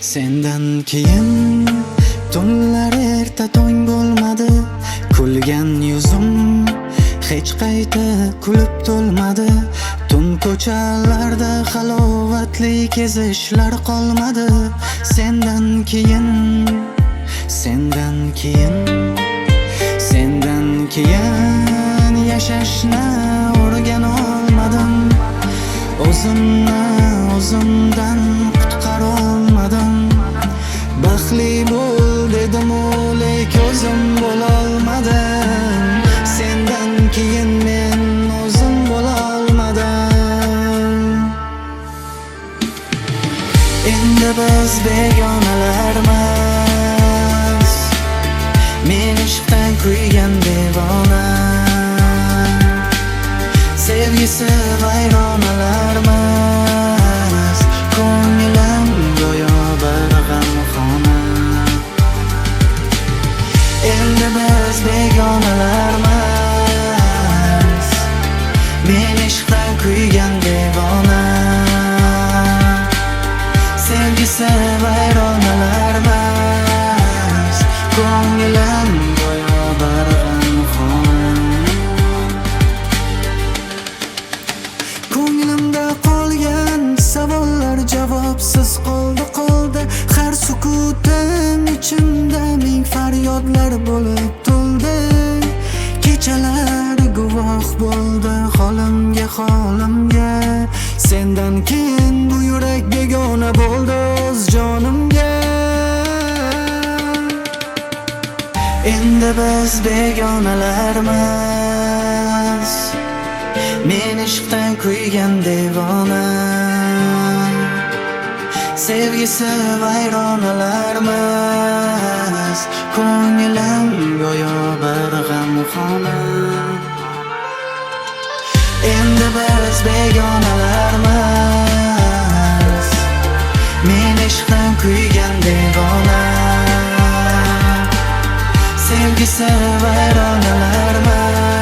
Sendan keyin tunlar erta tong bo'lmadi. Kulgan yuzim hech qayta kulib to'lmadi. Tun ko'chalarda halovatli kezishlar qolmadi. Sendan keyin yashashni o'rgana olmadim. O'zimni o'zimdan qutqara olmadim. Baxtli bo'l dedim, lekin o'zim bo'la olmadim. Sendan keyin men o'zim bo'la olmadim. Endi biz begonalarmiz. Men ishqdan kuygan devona, sevgisi vayronalarmiz. Ko'nglim go'yo bir g'amxona. Endi biz begonalarmiz. Men ishqdan kuygan devona, sevgisi vayronalarmiz. Ko'nglim go'yo bir g'amxona. Ko'nglimda qolgan savollar javobsiz qoldi. Har sukutim ichimda ming faryodlar bo'lib to'ldi. Kechalar guvoh bo'ldi holimga. Sendan keyin bu yurak begona bo'ldi o'z jonimga. Endi biz begonalarmiz. Men ishqdan kuygan devona, sevgisi vayronalarmiz. Ko'nglim go'yo bir g'amxona. Endi biz begonalarmiz. Men ishqdan kuygan devona, sevgisi vayronalarmiz.